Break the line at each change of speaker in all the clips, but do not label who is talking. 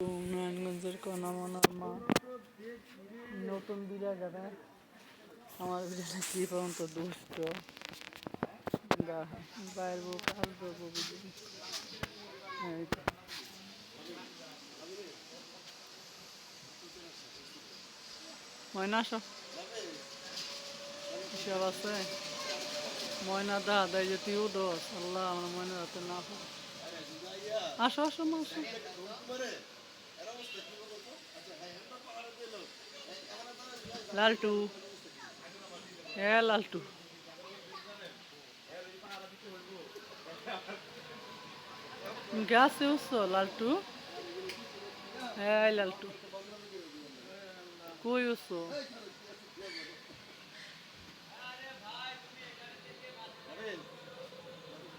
নারায়ণগঞ্জের কর্ণমনার মা নতুন বিড়াল আমার বিড়াল কি পর্যন্ত দুষ্ট বাইর বউ কাজ দেবো বুঝলি ময়না আসো হিসাব আছে ময়না দা দেয় যে তুইও দোষ আল্লাহ আমার ময়না রাতে না আসো আসো মা আসো লালটু হ্যাঁ লালটু গ্যাসে উঠছো লালটু হ্যাঁ লালটু কই উঠছো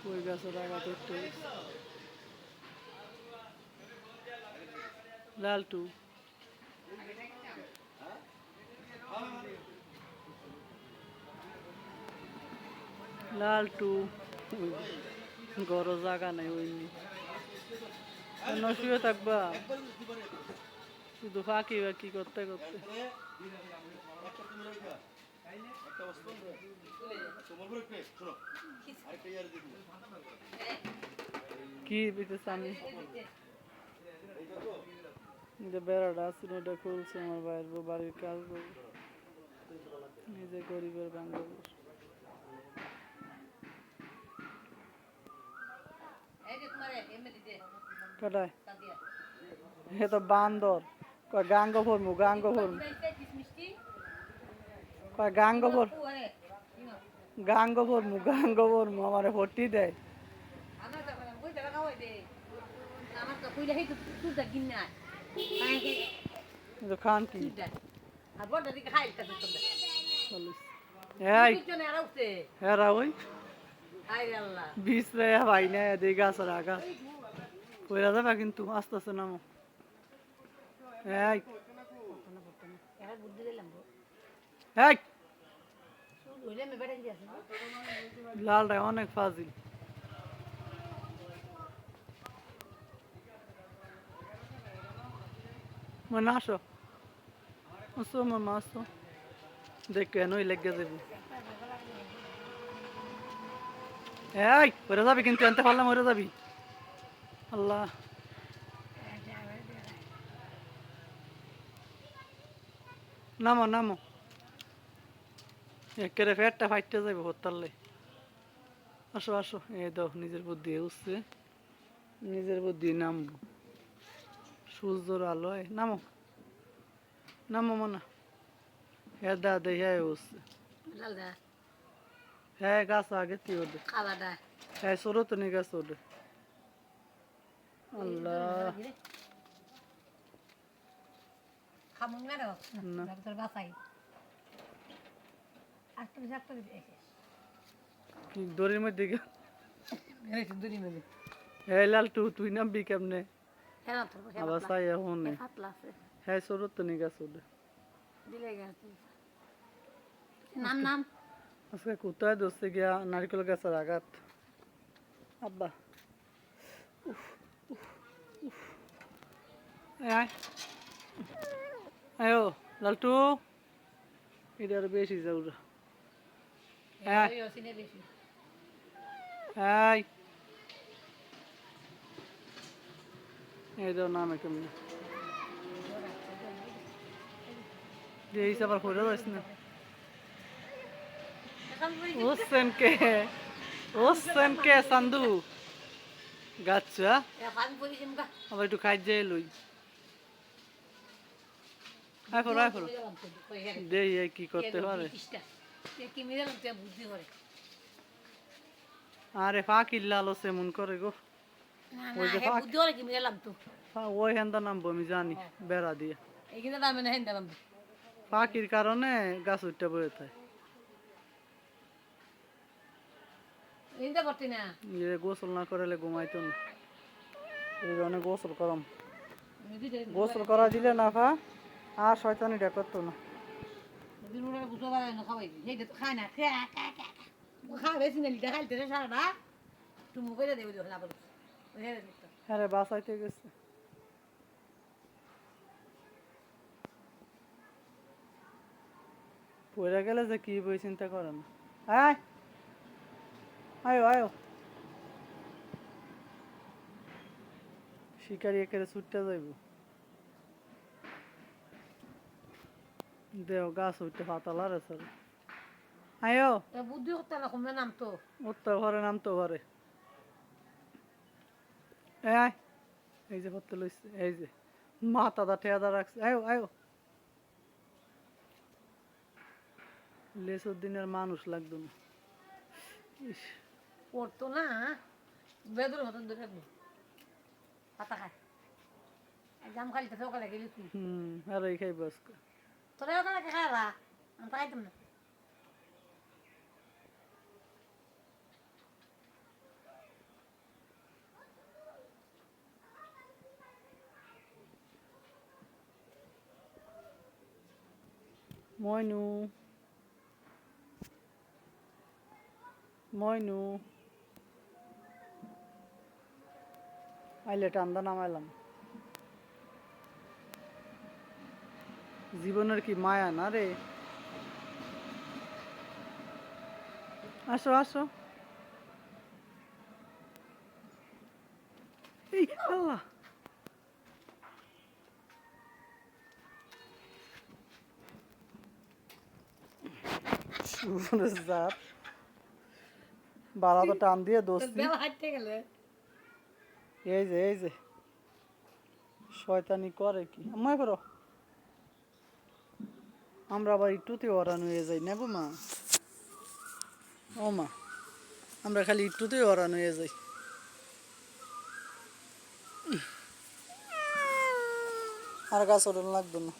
কই গাছের আঘাত একটু লালটু লালটু ঘর জায়গা নাই ওইনি শুয়ে থাকবা শুধু ফাঁকি বাকি করতে করতে কি দিতেছে আমি যে বেড়াটা আছে ওটা খুলছে আমার বাইরের বাড়ির কাজ করবো নিজে গরিবের বাংলাদেশ কটায় হে তো বান্দর কয় গাঙ্গ ভরমু কয় গাঙ্গ ভরমু আমারে ভর্তি দেয় খান কি হেরা ওই বিষ রে ভাই না এদিকে গাছের আগা কইরা যাবে কিন্তু আস্তে আস্তে নামো এই লালটা অনেক ফাজিল মানে আসো আসো মামা আসো দেখ কেন লেগে যাবি এই মরে যাবি কিন্তু আনতে পারলাম মরে যাবি আল্লাহ নামো নামো একেবারে ফেটটা ফাইটতে যাবে হরতালে আসো আসো এই দাও নিজের বুদ্ধি উঠছে নিজের বুদ্ধি নামবো সূর্যর আলোয় নামো নামো মনে হ্যাঁ দা দে হ্যাঁ উঠছে হ্যাঁ গাছ আগে তুই ওদের হ্যাঁ সরো তো নি গাছ ওদের আল্লাহ দড়ির মধ্যে হ্যাঁ লালটু তুই নামবি কেমনে আবার চাই এখন হ্যাঁ সরো তো নি গাছ ওদের আজকে কোথায় দোষে গিয়া নারিকেল গাছের আঘাত আব্বা আয়ো লালটু এটা আর বেশি যাও এই দাও নামে কেমনি এই আবার করে যাস না ওসেন কে সান্দু গাচ্ছা আবার একটু খাই যাই লই দেই কি করতে পারে আরে ফাঁকি লালো সেমন করে গো ওই হেন্দা নামবো আমি জানি বেড়া দিয়ে ফাঁকির কারণে গাছ উঠতে বয়ে থাকে গোসল না করলে ঘুমাইতো না অনেক গোসল করম গোসল করা দিলে না ফা আর শয়তানিটা করতো না হ্যাঁ বাসাইতে গেছে পড়ে গেলে যে কি বই চিন্তা করে না। আয় আয়ো আয়ো, শিকারি একেবারে ছুটতে যাইব। দেও গাছ উঠতে পাতাল আর আছে। আয়ো
এ বুদ্ধি করতে না কমে নাম তো
উত্তর ঘরে নামতো ঘরে। আয়, এই যে হতে লইছে, এই যে মাথাটা ঠেয়াদা রাখছে। আয়ো আয়ো, লেসুর দিনের মানুষ লাগতো না। ইস,
পড়তো না বেদুর মতন ধরে রাখবো পাতা খায় জাম খালি তো সকালে গেলি তুই
আর এই খাইব আজকে।
তোরা ওখানে খাইবা আমি তো খাইতাম না
ময়নু ময়নু আইলে টান্দা নামাইলাম। জীবনের কি মায়া না রে। আসো আসো, এই আল্লাহ, সুরেশ জাত বাড়া তো টান দিয়ে দোস্তি।
বেলা হাঁটতে গেলে
এই যে শয়তানি করে কি আমায় করো। আমরা আবার একটুতে ওরান হয়ে যাই না গো মা। ও মা, আমরা খালি একটুতে ওরান হয়ে যাই। আর গাছ ওরান লাগতো না।